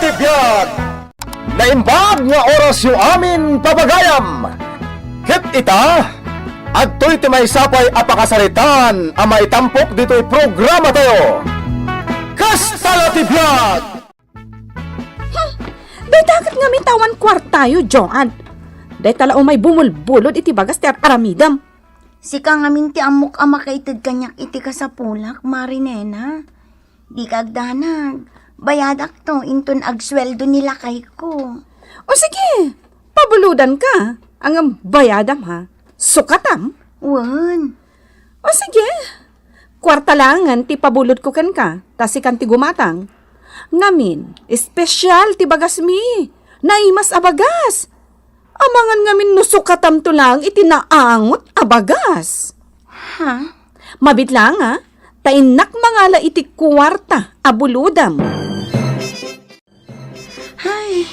Tibiyag! Naimbag nga oras yung amin pabagayam! Hit ita! At to'y timay sapay apakasaritan ang maitampok dito'y programa tayo! Kastala Tibiyag! Day dagat nga tawan kwartayo, Joan. Day tala may bumulbulod iti bagas ti aramidam. Sika nga minti amok ama kaitid kanyak iti ka sa pulak, Marinena. Di kagdanag, bayadak to inton agsweldo nila kay ko. O sige, pabuludan ka. Ang bayadam ha. Sukatam. Wan, O sige, kwarta langan ti pabulod ko kan ka, tasikan ti gumatang. Ngamin, espesyal ti bagas mi, naimas abagas. Amangan ngamin nusukatam to lang itinaangot abagas. ha? Mabit lang ha, tainak mangala iti kwarta abuludam. Ay,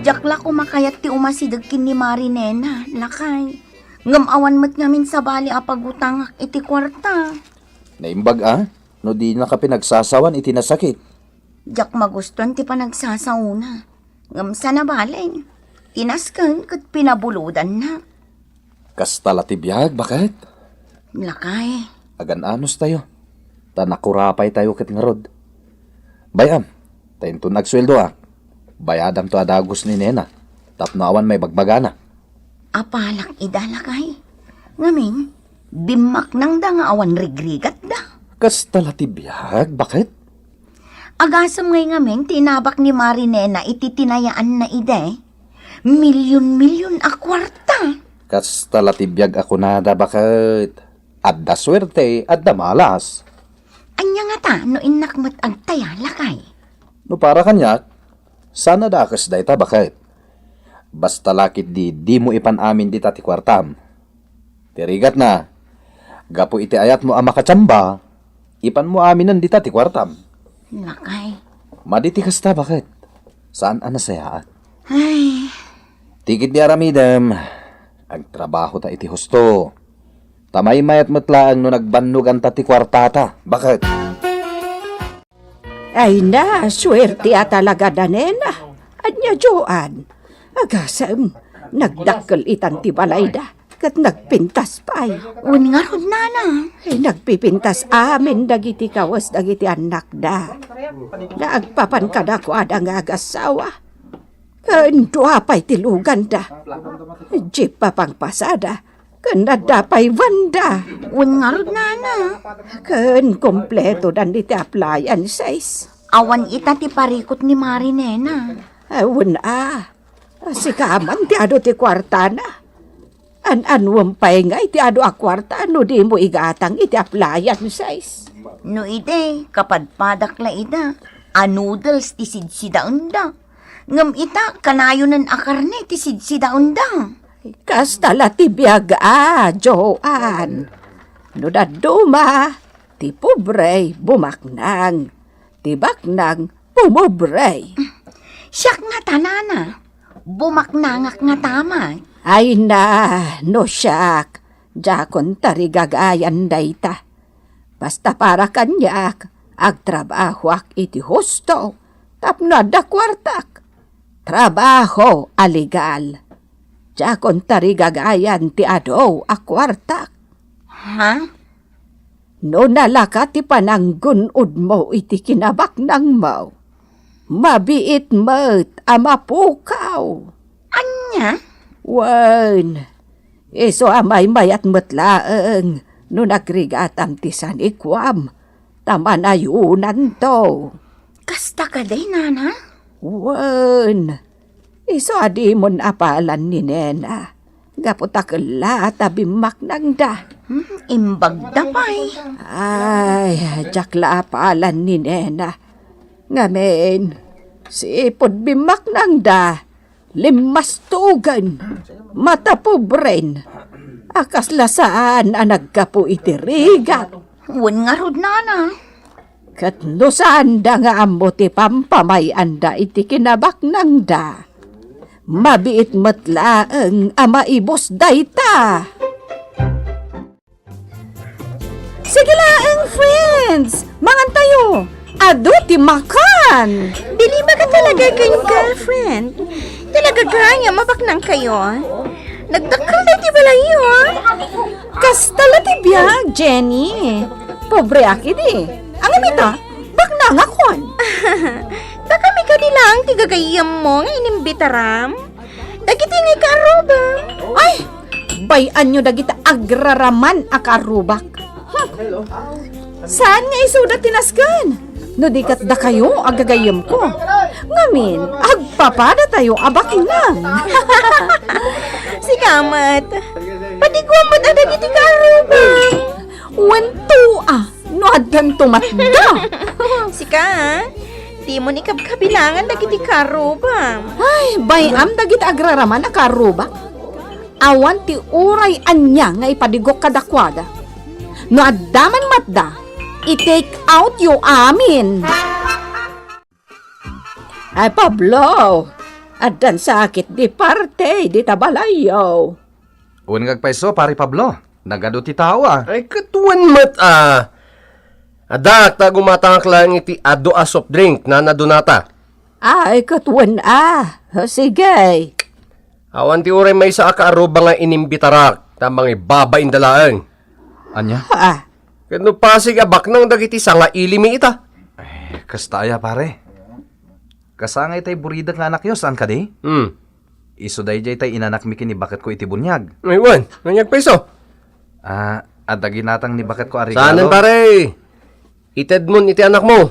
jakla ko makayat ti umasidag kin ni Marinena, lakay. Ngamawan mat ngamin sa bali apagutangak iti kwarta. Naimbag no di na ka pinagsasawan itinasakit. Jak maguston ti panagsasauna. Ngamsa na balay. Tinaskan kat pinabuludan na. Kastala Tibiyag, bakit? Lakay. Agan-anos tayo. Tanakurapay tayo katingarod. Bayam, tayo to nagsweldo Bayadam to adagos ni Nena. Tapnaawan may bagbagana. Apalak idalakay. Ngamin, bimak nang da nga awan rigrigat da. Kastala Tibiyag, bakit? Agasam ngay ngamin, tinabak ni Marinena ititinayaan na ide. Milyon-milyon a kwarta. Kastala Tibiyag ako nada, bakit? Adda swerte, adda malas. Anya nga ta, no inakmat agtaya lakay. No para kanya, sana dakas day ta, bakit? Basta lakit di mo ipanamin di tati kwartam. Tirigat na, gapo iti ayat mo ang makatsamba, ipan mo aminan di tati kwartam. Lakay. Maditi kasta, bakit? Saan anasayaan? Ay, Tikit di aramidam, ang trabaho ta iti husto. Tamay mayat matlaang no nagbannog ang tati kwartata, bakit? Ay na, swerte talaga da nena. Anya Joan, agasam, nagdakkel itan ti balay da, kat nagpintas pa ay. un nga rod nana. Ay nagpipintas amin dagiti kawas dagiti anak da. Naagpapan ka da ko adang agasawa. Kandwa pa'y tilugan da. Jeep pa pang pasada. Kanda da pa'y wanda. Un nga rod nana. Kan kompleto dan iti applyan size. Awan ita ti parikot ni Marinena. Awan si kaman ti ado ti kwarta na. An-anwam pa'y nga iti ado a kwarta no di mo igatang iti applyan size. No ide, kapad padak la ida. A noodles ti sidsidaon da. Ngam ita, kanayo nan akarne ti sidsidaon da. Kastala ti biyaga, Joan. No daduma, ti pobre bumaknang. Ti baknang pumobre. Siyak nga tanana. Bumaknangak nga tama. Ay na, no siyak. Jakon tarigagayan dayta. Basta para kanyak, agtrabaho iti husto. Tapno da kwartak. Trabaho aligal. Jakon tarigagayan ti ado a kwartak. Ha? No nalaka ti pananggunod mo iti kinabaknang mo. Mabiit mo't amapukaw. Anya? Wan, iso amay mayat matlaang no nagrigatam ti sanikwam. Taman ayunan to. Kasta ka day, nana? Wan, iso adi mon apalan ni Nena. Gaputakala tabimak nang da. Imbag da pa'y. Ay, jakla apalan ni Nena. Ngamen, sipod bimak nang da. Limas tugan, mata pobren. Akas lasaan ang nagkapo itirigat. Un nga rod, nana. Kat no saan da nga amo ti pampamay anda iti kinabak nang da. Mabiit matlaang ama ibos dayta. Sige laang friends, mangan tayo. ado ti makan. Bili ba ka talaga kayong girlfriend? Talaga kaya mabaknang kayo? Nagdakal na di bala yun? Kastala ti biyag, Jenny. Pobre aki di. Ang imita, baknang akon. Baka may kanilang tigagayam mo nga inimbitaram? Dagiti nga karuba. Ay, bayan nyo dagita agraraman akarubak. Saan nga isuda tinaskan? No di kat da kayo agagayam ko. Ngamin, agpapada tayo abak nang. Si Kamat, padigwam mo na dagiti karuba. Wento no adan tumatda. Sika, di mo ni kabilangan dagiti karuba. Ay, bayam dagita agraraman akarubak. Awan ti uray anya nga ipadigok kadakwada. No addaman matda, i-take out yung amin. Ay, Pablo, adan sakit di parte, di tabalayaw. Un ngagpaiso, pare Pablo. Nagado ti tao Ay, katuan mat Adak, ta gumatangak lang iti ado a soft drink na nadunata. Ay, katuan sige. Awan ti uray may sa akaaruba nga inimbitarak, tamang ibaba indalaang. Anya? Kano pasig abak nang dagiti sanga ilimi ita. Kastaya pare. Kasangay tay burida nga anak yo, saan ka di? Iso day jay tay inanak mi kini bakit ko iti bunyag. May wan, nanyag peso. Adagi natang ni bakit ko arigalo. Saanan pare? Ited mon iti anak mo.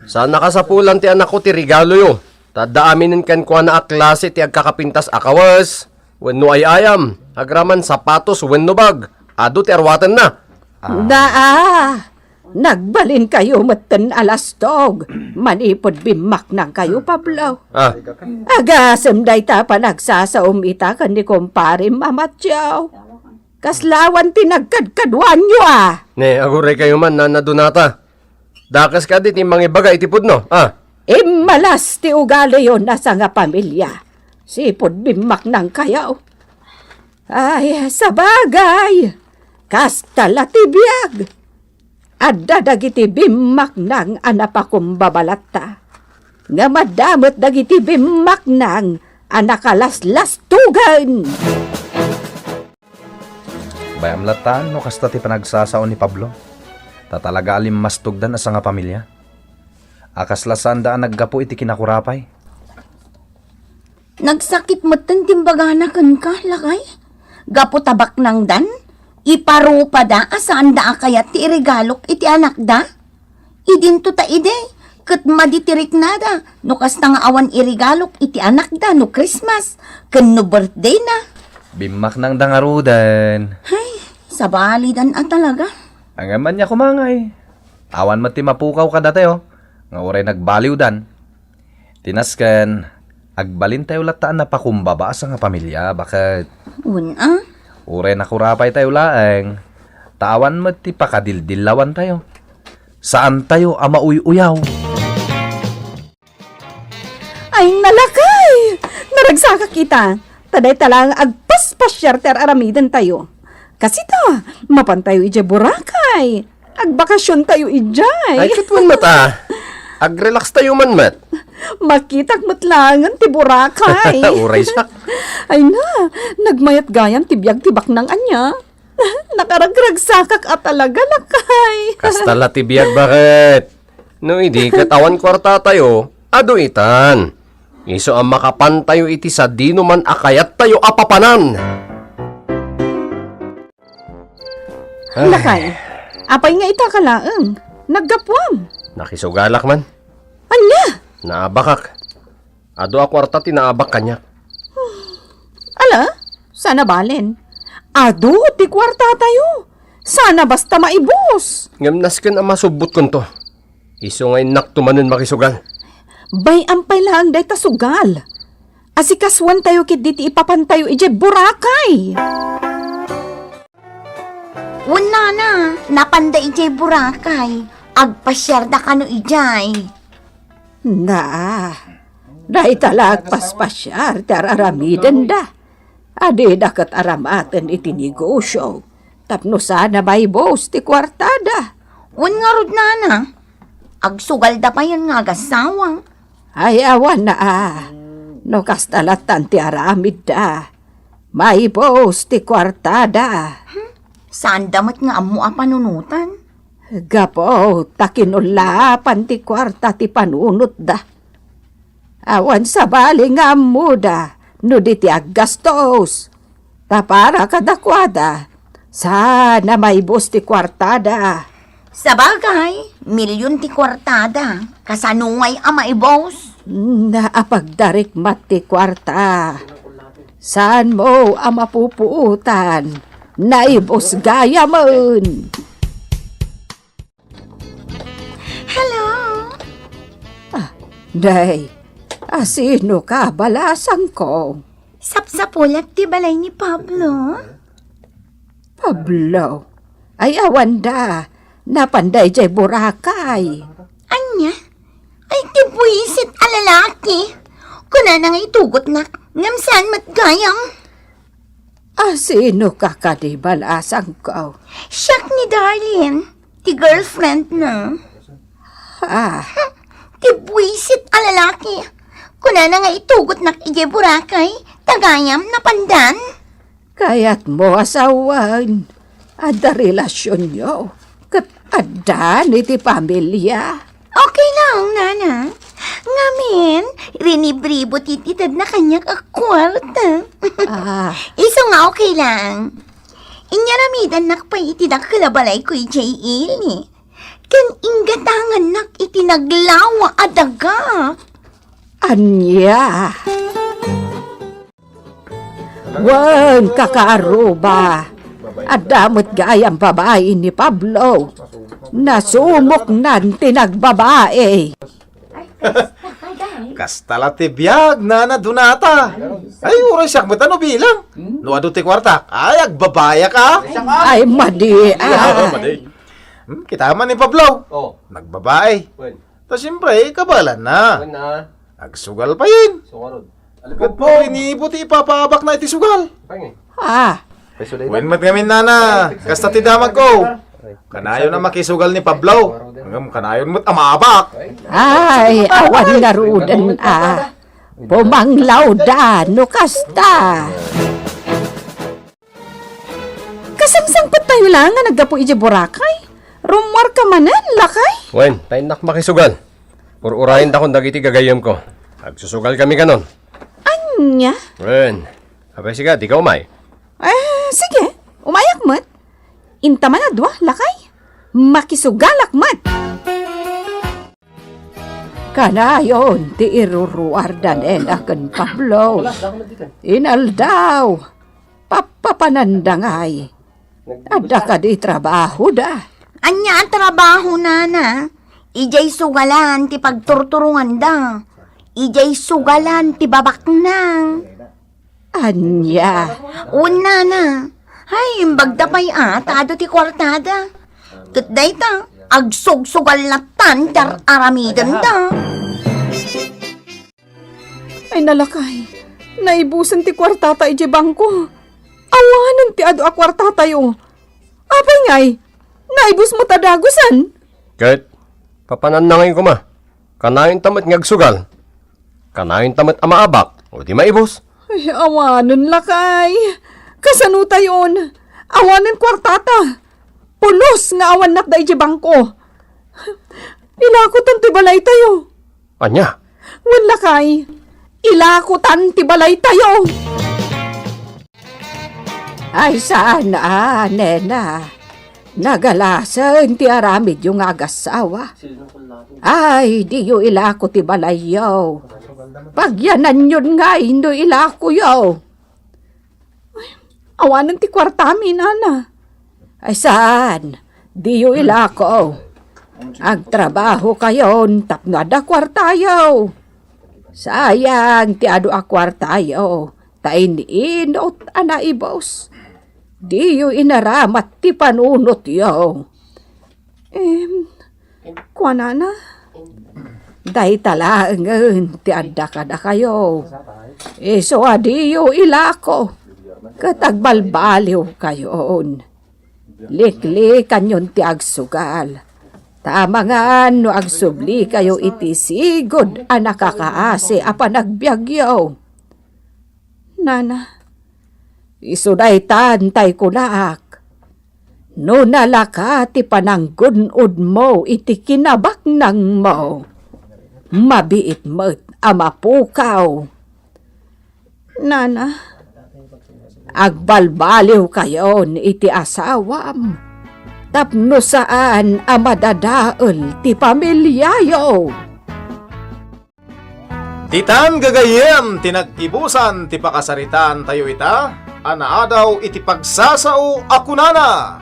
Saan nakasapulan ti anak ko ti regalo yo. Tadaaminin kan ko na klase ti agkakapintas akawas. Wenno ay ayam. Agraman sapatos wenno bag. Ado ti arwatan na. Nagbalin kayo matan alastog. Manipod bimak nang kayo, Pablo. Agasem day ta pa nagsasaum ita kan ni kumpare mamatyaw. Kaslawan tinagkadkadwan nyo Ne, aguray kayo man na nadunata. Dakas ka di ti mangibaga itipod no. Malas ti ugali yon nasa nga pamilya. Sipod bimak nang kayaw. Ay, sa bagay. Kastala ti biyag. Adda dagiti bimak nang anapakumbabalata. Nga madamot dagiti bimak nang anakalaslas-tugan. Bayam latan no kasta ti panagsasaon ni Pablo. Tatalaga alim mastugdan asa nga pamilya. Akaslasan daan naggapo iti kinakurapay. Nagsakit mo tan timbagana kan ka, lakay? Gapo tabak nang dan? Iparupa da, asaan da kayat ti regalok iti anak da? Idinto ta ide, kat maditirik na da, no kasta nga awan irigalok iti anak da, no Christmas, kan no birthday na. Bimak nang dangarudan. Ay, sa balidan talaga. Ang aman niya kumangay. Awan mati mapukaw ka dati Nga oray nagbaliw dan. Tinaskan, agbalin tayo lataan na pakumbaba sa nga pamilya. Bakit? Una? Oray nakurapay tayo laeng. Tawan mati pakadildilawan tayo. Saan tayo ama uyaw? Ay, nalakay! Naragsaka kita. Taday talang agpaspasyar ter aramidan tayo. Kasi ta, mapantayo ije Boracay. Agbakasyon tayo ijay. Ay, katuan mat Ag-relax tayo man mat. Makitak matlangan ti Boracay. Uray sak. Ay na, nagmayat gayam ti biyag tibak ng anya. Nakaragragsakak at talaga lakay. Kastala ti biyag bakit? No, hindi katawan kwarta tayo, ado itan. Iso ang makapantayo iti sa dino man akayat tayo apapanan. Lakay, apay nga ita ka laeng. Naggapwam. Nakisugalak man. Anya? Naabakak. Ado a kwarta ti naabak kanya. Ala, sana balen. Ado, ti kwarta tayo. Sana basta maibos. Ngamnas kan ang masubot kon to. Iso ngay naktumanon makisugal. Bay ampay lang day tasugal. Asikaswan tayo kit diti ipapantayo ije Boracay. Una na, napanda ijay Boracay. Agpasyar da kano ijay. Na, day talag paspasyar tararamidan da. Adi dakat aramaten iti negosyo. Tapno sana may boss ti kwartada. Un nga rod na. Agsugal da pa yan nga gasawang. Ay, awan na No kastalatan ti aramid da. May boss ti kwartada. Saan damat nga amo a panunutan? Gapo, takinulapan ti kwarta ti panunot da. Awan sa bali nga muda, no di ti aggastos. Tapara kadakwada, sana may bus ti kwartada. Sa bagay, milyon ti kwartada. Kasanungay ama boss. Naapagdarik mat ti kwarta. Saan mo ang mapupuutan? Naibos gaya mon. Hello? Day, sino ka balasan ko? Sapsapulat ti balay ni Pablo. Pablo, ay awanda, napanday jay Boracay. Anya? Ay ti buisit a lalaki. Kuna na nga itugot na ngamsan matgayang. Sino ka kadi balasan ko? Siyak ni Darlene. Ti girlfriend na. Ti buisit a lalaki. Kuna na nga itugot na ije Boracay. Tagayam na pandan. Kaya't mo asawan. Ada relasyon nyo. Kat ada ni ti pamilya. Okay lang, nana. Ngamin, rinibribo tititad na kanyak akwarta. Iso nga okay lang. Inyaramidan nak pa itidak kalabalay ko J.E. ni. Kan inggatangan nak itinaglawa adaga. Anya. Wan kakaaruba. Adamot gayang babae ni Pablo. Nasumok nan tinagbabae. Kastala ti biyag, nana dunata. Ay, uray siyak mo tano bilang. No adu ti kwarta, ay, agbabaya ka. Ay, madi. Kita man ni Pablo. Oh, Nagbabae. when? Ta siyempre, kabalan na. When na? Agsugal pa yun. Sungarod. Kat po, inibo ti ipapabak na iti sugal. Pangin. When mat ngamin nana, kasta ti damag ko. Kanayon na makisugal ni Pablo. Hanggang kanayon mo't amabak. Ay, awan na rudan Pumanglaw da, no kasta. Kasamsangpat tayo lang nga naggapo ije Boracay. Rumor ka manan, lakay. When? Tayo nak makisugal. Pururahin da kung dagiti gagayam ko. Agsusugal kami kanon. Anya? When? Abay siga, di ka umay. Sige, umayak mat. Inta man adwa, lakay. Makisugalak mat. Kanayon, ti iruruardan akan Pablo. Inaldaw. Papapanandangay. Ada ka di trabaho da. Anya ang trabaho, nana. Ijay sugalan ti pagturturungan da. Ijay sugalan ti babak nang. Anya. Una na. Ay, imbagda pa'y tado ti kwartada. Katday ta, agsugsugal na tantar aramidan da. Ay nalakay. Naibusan ti kwartata ije bangko. Awanan ti ado a kwartata yo. Apay ngay, naibus mo tadagusan. Kahit, papananangin ko ma. Kanayon tamat ngagsugal. Kanayon tamat amaabak. O di maibos. Ay, awanan lakay. Kasanuta yon. Awanan kwartata. Pulos nga awan nak da ije bangko. Ilakutan ti balay tayo. Anya? Wan lakay. Ilakutan ti balay tayo. Ay sana, nena. Nagalasan ti aramid yung agasawa. Ay, di yu ilako ti balay yaw. Pagyanan yun nga, indo ilako yaw. Ay, awanan ti kwartami, nana. Ay saan? Di yu ilako. Agtrabaho kayon, tapngada kwartayaw. Sayang, ti ado a kwartayaw. Tainiinot anaibos. Di yu inaramat ti panunot yaw. Kuanana? Day talangan ti adda kada kayo. So adi yu ilako. Katagbalbaliw kayon. Liklikan yun ti agsugal. Tama nga no agsubli kayo iti sigod a nakakaase a panagbiagyaw. Nana, isuday tantay ko laak. No nalaka ti pananggunod mo iti kinabak nang mo. Mabiit mo't amapukaw. Nana, agbalbaliw kayo ni iti asawam. Tapno saan amadadaol ti pamilyayo. Titan gagayem, tinag-ibusan, ti pakasaritan tayo ita, anaadaw iti pagsasao akunana.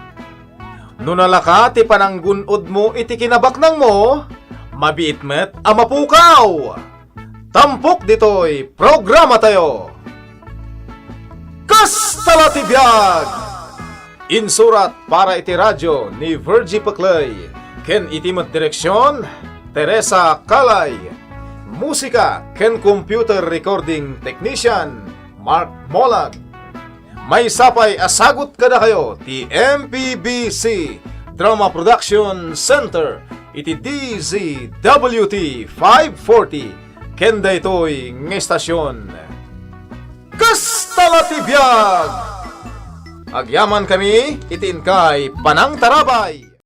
Nunalaka ti pananggunod mo iti kinabaknang mo, mabiit met amapukaw. Tampok ditoy programa tayo. Kastala ti biag! Insurat para iti radyo ni Virgie Paclay, ken iti met direksyon, Teresa Calay. Musika ken computer recording technician, Mark Molag. May sapay asagot kada kayo ti MPBC Drama Production Center iti DZWT 540 ken daytoy ng estasyon. Kastala ti biag! Agyaman kami itin kay Panang Tarabay.